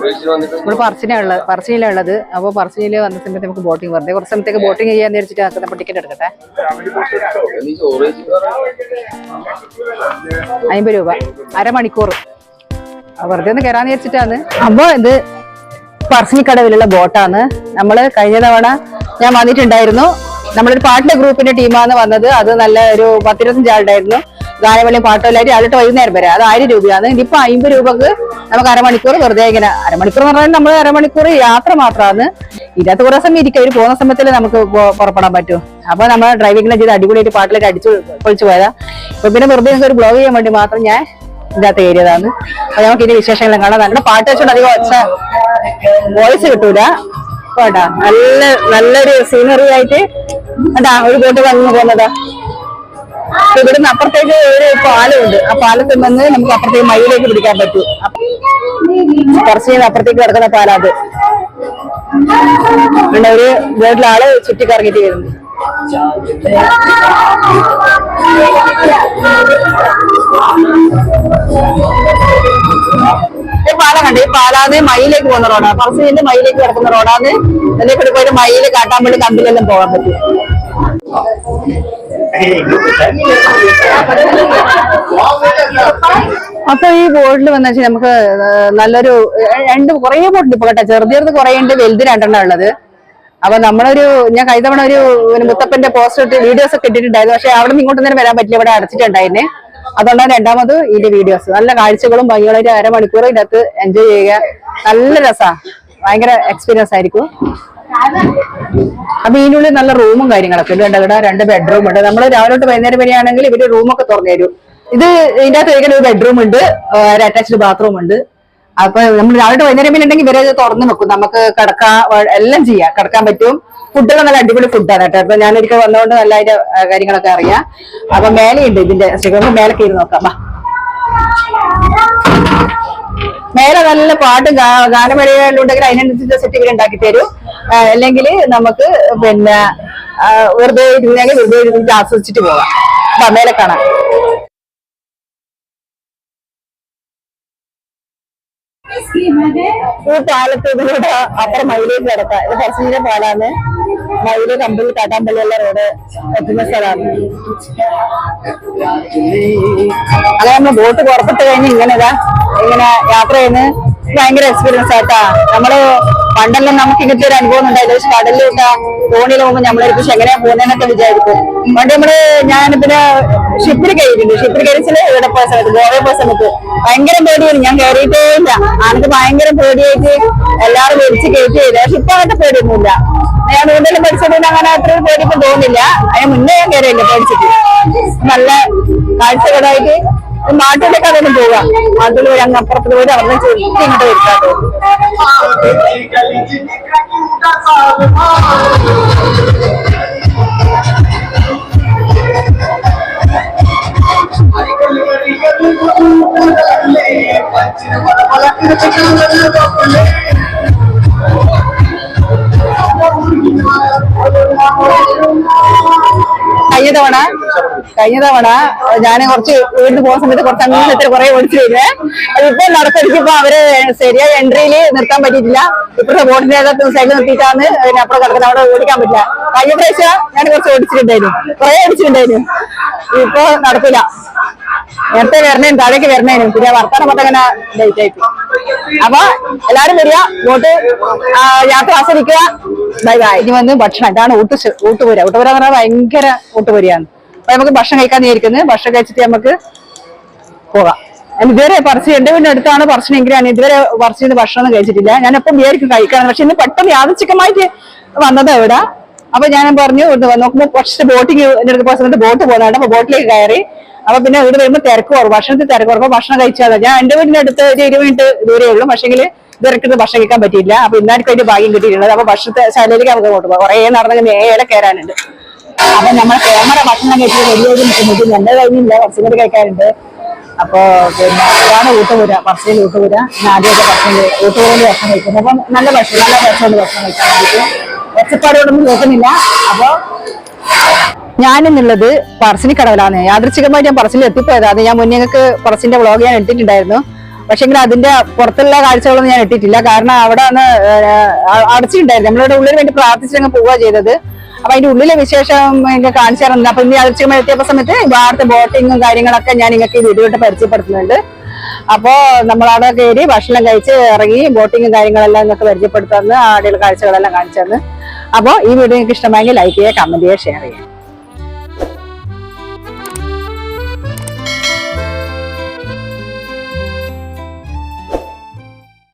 നമ്മൾ പറശ്ശിനിലുള്ളത്. അപ്പോൾ പറശ്ശിനിയിൽ വന്ന സമയത്ത് നമുക്ക് ബോട്ടിംഗ് വെറുതെ കുറച്ച് സമയത്തേക്ക് ബോട്ടിംഗ് ചെയ്യാൻ വെച്ചിട്ട് നമ്മൾ ടിക്കറ്റ് എടുക്കട്ടെ. 50 രൂപ അരമണിക്കൂർ വെറുതെ ഒന്ന് കയറാന്ന് വെച്ചിട്ടാണ്. അപ്പൊ ഇത് പറശ്ശിനിക്കടവിലുള്ള ബോട്ടാണ്. നമ്മള് കഴിഞ്ഞ തവണ ഞാൻ വന്നിട്ടുണ്ടായിരുന്നു. നമ്മളൊരു പാട്ടിന്റെ ഗ്രൂപ്പിന്റെ ടീമാണ് വന്നത്. അത് നല്ല ഒരു 10-25 ആളുണ്ടായിരുന്നു. ഗാനമേളയും പാട്ടുമെല്ലായിട്ട് അതിട്ട് വൈകുന്നേരം വരെ. അത് 1000 രൂപയാണ്. ഇനിയിപ്പോ 50 രൂപക്ക് നമുക്ക് അരമണിക്കൂർ വെറുതെ ഇങ്ങനെ അരമണിക്കൂർ എന്ന് പറഞ്ഞാൽ നമ്മൾ അരമണിക്കൂർ യാത്ര മാത്രമാണ്. ഇതിനകത്ത് കുറെ സമയം ഇരിക്കും. ഒരു പോകുന്ന സമയത്തിൽ നമുക്ക് പുറപ്പെടാൻ പറ്റും. അപ്പൊ നമ്മൾ ഡ്രൈവിംഗിനെ ചെയ്ത് അടിപൊളിയായിട്ട് പാട്ടിലേക്ക് അടിച്ചു പൊളിച്ചു പോയതാ. ഇപ്പൊ പിന്നെ വെറുതെ നിങ്ങൾക്ക് ഒരു ബ്ലോഗ് ചെയ്യാൻ വേണ്ടി മാത്രം ഞാൻ ഇതിനകത്ത് കയറിയതാണ്. അപ്പൊ നമുക്ക് ഇനി വിശേഷങ്ങളും കാണാം. നല്ല പാട്ട് വെച്ചോണ്ട് അധികം ഒച്ച വോയിസ് കിട്ടൂല കേട്ടാ. നല്ലൊരു സീനറി ആയിട്ട് അതാ ഒരു ബോട്ട് വന്നു പോകുന്നതാ. ഇവിടുന്ന് അപ്പുറത്തേക്ക് ഒരു പാലമുണ്ട്. ആ പാലത്തിൽ നിന്ന് നമുക്ക് അപ്പുറത്തേക്ക് മയിലേക്ക് പിടിക്കാൻ പറ്റും. കുറച്ച് അപ്പുറത്തേക്ക് കിടക്കുന്ന പാലാ അത്. പിന്നെ ഒരു വീട്ടിലെ ആള് ചുറ്റിക്കറങ്ങിട്ട് വരുന്നു. പാലം കണ്ട് ഈ പാലാന്ന് മയിലേക്ക് പോകുന്ന റോഡാണ്. പറശ്ശിനിന്ന് മയിലേക്ക് കിടക്കുന്ന റോഡാണ്. അതിലേക്ക് പോയിട്ട് മയില് കാട്ടാൻ വേണ്ടി കമ്പിലെല്ലാം പോകാൻ പറ്റും. അപ്പൊ ഈ ബോട്ടിൽ വന്നു വെച്ചാൽ നമുക്ക് നല്ലൊരു കുറേ ബോട്ടുണ്ട് ഇപ്പൊ കേട്ടോ. ചെറുത് കുറേ ഉണ്ട്, വലുത് 2 ഉള്ളത്. അപ്പൊ ഞാൻ കഴിഞ്ഞ തവണ ഒരു മുത്തപ്പന്റെ പോസ്റ്റർ ഇട്ട് വീഡിയോസ് ഒക്കെ ഇട്ടിട്ടുണ്ടായിരുന്നു. പക്ഷെ അവിടെ നിന്ന് ഇങ്ങോട്ട് തന്നെ വരാൻ പറ്റില്ല, ഇവിടെ അടച്ചിട്ടുണ്ടായിരുന്നേ. അതുകൊണ്ടാണ് രണ്ടാമത് ഇതിന്റെ വീഡിയോസ്. നല്ല കാഴ്ചകളും ഭംഗികളായിട്ട് അരമണിക്കൂർ ഇതിനകത്ത് എൻജോയ് ചെയ്യുക. നല്ല രസാ, ഭയങ്കര എക്സ്പീരിയൻസ് ആയിരിക്കും. അപ്പൊ ഇതിനുള്ളിൽ നല്ല റൂമും കാര്യങ്ങളൊക്കെ ഉണ്ട്. ഇവിടെ 2 ബെഡ്റൂം ഉണ്ട്. നമ്മൾ രാവിലെ തൊട്ട് വൈകുന്നേരം വരികയാണെങ്കിൽ ഇവര് റൂമൊക്കെ തുറന്നു തരും. ഇതിന്റെ അകത്ത് ഒരു ബെഡ്റൂം ഉണ്ട്, ഒരു അറ്റാച്ച്ഡ് ബാത്റൂം ഉണ്ട്. അപ്പൊ നമ്മൾ രാവിലെ വൈകുന്നേരം ഉണ്ടെങ്കിൽ ഇവരെ തുറന്നു വെക്കും. നമുക്ക് എല്ലാം ചെയ്യാം, കിടക്കാൻ പറ്റും. ഫുഡൊക്കെ നല്ല അടിപൊളി ഫുഡാണ് കേട്ടോ. അപ്പൊ ഞാനൊരിക്കൽ വന്നതുകൊണ്ട് നല്ല അതിന്റെ കാര്യങ്ങളൊക്കെ അറിയാം. അപ്പൊ മേലെയുണ്ട് ഇതിന്റെ മേലെ കയറി നോക്കാം. മേലെ നല്ല പാട്ടും ഗാനമേളകളുണ്ടെങ്കിൽ അതിനനുസരിച്ച് സെറ്റ് ഇവർ ഉണ്ടാക്കി തരും. അല്ലെങ്കിൽ നമുക്ക് പിന്നെ വെറുതെ ഇരുന്നിട്ട് ആസ്വദിച്ചിട്ട് പോകാം. മേലെ കാണാം. ഈ പാലത്ത് ഇതിലൂടെ അപ്പുറം മയിലേക്ക് കിടക്കാം. ഇത് പറശ്ശിനിയിലെ പാലാണ്. മയില് കമ്പി കാട്ടാമ്പള്ളിയുള്ള റോഡ് എത്തുന്ന സ്ഥലമാണ്. അങ്ങനെ നമ്മൾ ബോട്ട് പുറപ്പെട്ട് കഴിഞ്ഞ് ഇങ്ങനെ യാത്ര ചെയ്യുന്നത് ഭയങ്കര എക്സ്പീരിയൻസ് ആയിട്ടാ. നമ്മള് പണ്ടെല്ലാം നമുക്ക് ഇങ്ങനത്തെ ഒരു അനുഭവം ഉണ്ടായില്ല. പക്ഷെ കടലിലോട്ടാ തോണിയിൽ പോകുമ്പോൾ നമ്മളൊരു എങ്ങനെയാ പോകുന്നതെന്നൊക്കെ വിചാരിക്കും. പണ്ട് ഞാൻ പിന്നെ ഷിപ്പിൽ കയറിയിട്ടുണ്ട്. ഷിപ്പിൽ കയറിച്ചാൽ ഇവിടെ പോയ സമയത്ത്, ഗോവയിൽ പോയ സമയത്ത് ഭയങ്കര പേടിയായിരുന്നു. ഞാൻ കയറിയിട്ടേ ഇല്ല. ആൾക്ക് ഭയങ്കര പേടിയായിട്ട് എല്ലാവരും വലിച്ച് കയറ്റി ചെയ്തു. പക്ഷെ ഇപ്പൊ അങ്ങനത്തെ പേടിയൊന്നുമില്ല. ഞാൻ കൂടുതലും പഠിച്ചതുകൊണ്ട് അങ്ങനെ അത്ര പേടിപ്പം തോന്നില്ല. അതിന് മുന്നേ ഞാൻ കയറിയില്ല പേടിച്ചിട്ട്. നല്ല കാഴ്ചകളായിട്ട് നാട്ടിലേക്ക് അതൊന്നും പോകാം. നാട്ടിൽ പോയി അങ്ങ് അപ്പുറത്ത് പോയി അവിടെ ചുറ്റി ഇങ്ങോട്ട് വരുത്താട്ടോ. കഴിഞ്ഞ തവണ ഞാൻ കുറച്ച് വീട്ടിൽ പോകുന്ന സമയത്ത് കുറച്ച് അങ്ങനെ കുറെ ഓടിച്ചിരുന്നേ. അതിപ്പോ നടത്തിരിക്കുമ്പോ അവര് ശരിയായ എൻട്രിയിൽ നിർത്താൻ പറ്റിയിട്ടില്ല. ഇപ്പോഴത്തെ ബോട്ടിന്റെ സൈഡിൽ നിർത്തിയിട്ടാണ് അതിനപ്പുറം കിടക്കുന്നത്. അവിടെ ഓടിക്കാൻ പറ്റില്ല. കഴിഞ്ഞ പ്രാവശ്യം ഞാൻ കുറച്ച് കുറെ ഓടിച്ചിട്ടുണ്ടായിരുന്നു. ഇപ്പൊ നടക്കില്ല. നേരത്തെ വരണേനും താഴേക്ക് വരണേനും പിന്നെ വർത്താനം മൊത്തം അങ്ങനെ ലേറ്റ് ആയിട്ട്. അപ്പൊ എല്ലാരും വരിക, ബോട്ട് യാത്ര ആസ്വദിക്കുക. Bye bye. ഇനി വന്ന് ഭക്ഷണം, ഇതാണ് ഊട്ടുപുര. ഊട്ടുപുര എന്ന് പറഞ്ഞാൽ ഭയങ്കര ഊട്ടുപുരയാണ്. അപ്പൊ നമുക്ക് ഭക്ഷണം കഴിക്കാൻ വിചാരിക്കുന്നത്. ഭക്ഷണം കഴിച്ചിട്ട് നമുക്ക് പോകാം. ഇതുവരെ എന്റെ വീടിന്റെ അടുത്താണ് പറശ്ശിനിയെങ്കിലും ഞാൻ ഇതുവരെ പറശ്ശിന് ഭക്ഷണം കഴിച്ചിട്ടില്ല. ഞാൻ എപ്പം വിചാരിക്കും കഴിക്കണം. പക്ഷെ ഇന്ന് പെട്ടെന്ന് യാദൃച്ഛികമായിട്ട് വന്നത് ഇവിടെ. അപ്പൊ ഞാൻ പറഞ്ഞു നോക്കുമ്പോൾ കുറച്ച് ബോട്ടിങ് എന്റെ അടുത്ത് പോയ സമയത്ത് ബോട്ട് പോകുന്നുണ്ട്. അപ്പൊ ബോട്ടിലേക്ക് കയറി. അപ്പൊ പിന്നെ ഇവിടെ വരുമ്പോൾ തിരക്ക് കുറവ്, ഭക്ഷണത്തിൽ തിരക്ക് കുറവ്. ഭക്ഷണം കഴിച്ചാൽ ഞാൻ എന്റെ വീടിന്റെ അടുത്ത് ഒരു 20 മിനിറ്റ് ദൂരേ ഉള്ളൂ. പക്ഷെങ്കിൽ ഇവർക്ക് ഭക്ഷണം കഴിക്കാൻ പറ്റിയില്ല. അപ്പൊ ഇന്നാർക്ക് അതിന്റെ ഭാഗ്യം കിട്ടിയിട്ടുള്ളത്. അപ്പൊ ഭക്ഷണത്തെ ശൈലിയിലേക്ക് നമുക്ക് കൊണ്ടുപോകാം. കുറെ നടന്നെങ്കിൽ നേരെ കയറാനുണ്ട്. അപ്പൊ നമ്മളെ ക്യാമറ ഭക്ഷണം കഴിച്ചിട്ട് വലിയൊരു നിൽക്കുന്നത് എന്റെ കഴിഞ്ഞില്ല, കുറച്ചും കൂടി കഴിക്കാറുണ്ട്. അപ്പൊ പിന്നെ അതാണ് ഊട്ടുപുര, പറശ്ശിനിയിൽ ഊട്ടുപുര. ഞാൻ ആദ്യമൊക്കെ ഊട്ടുപുരയിൽ ഭക്ഷണം കഴിക്കുന്നത്. അപ്പൊ നല്ല രസമുണ്ട് ഭക്ഷണം കഴിക്കാൻ വേണ്ടിയിട്ട്. ഒച്ചപ്പാടുകളൊന്നും കേൾക്കുന്നില്ല. അപ്പൊ ഞാനെന്നുള്ളത് പറശ്ശിനിക്കടവിലാണ്. യാദൃച്ഛികമായി ഞാൻ പറശ്ശിനിൽ എത്തിപ്പോയതാണ്. ഞാൻ മുന്നേ പറശ്ശിന്റെ വ്ളോഗ് ഞാൻ എടുത്തിട്ടുണ്ടായിരുന്നു. പക്ഷെങ്കിൽ അതിന്റെ പുറത്തുള്ള കാഴ്ചകളൊന്നും ഞാൻ ഇട്ടിട്ടില്ല. കാരണം അവിടെ ഒന്ന് അടച്ചിട്ടുണ്ടായിരുന്നു. നമ്മളിവിടെ ഉള്ളിൽ വേണ്ടി പ്രാർത്ഥിച്ചങ്ങ് പോവുക ചെയ്തത്. അപ്പൊ അതിന്റെ ഉള്ളിലെ വിശേഷം എനിക്ക് കാണിച്ചു തരുന്നുണ്ട്. അപ്പൊ ഇനി അലച്ചിമ എത്തിയപ്പോ സമയത്ത് ഇവിടുത്തെ ബോട്ടിങ്ങും കാര്യങ്ങളൊക്കെ ഞാൻ നിങ്ങൾക്ക് ഈ വീഡിയോ ഇട്ട് പരിചയപ്പെടുത്തുന്നുണ്ട്. അപ്പോ നമ്മളവിടെ കയറി ഭക്ഷണം കഴിച്ച് ഇറങ്ങി ബോട്ടിങ്ങും കാര്യങ്ങളെല്ലാം നിങ്ങൾക്ക് പരിചയപ്പെടുത്തുന്നു. ആടെയുള്ള കാഴ്ചകളെല്ലാം കാണിച്ചു തന്നു. അപ്പോൾ ഈ വീഡിയോ നിങ്ങൾക്ക് ഇഷ്ടമായെങ്കിൽ ലൈക്ക് ചെയ്യുക, കമന്റ് ചെയ്യുക, ഷെയർ ചെയ്യുക.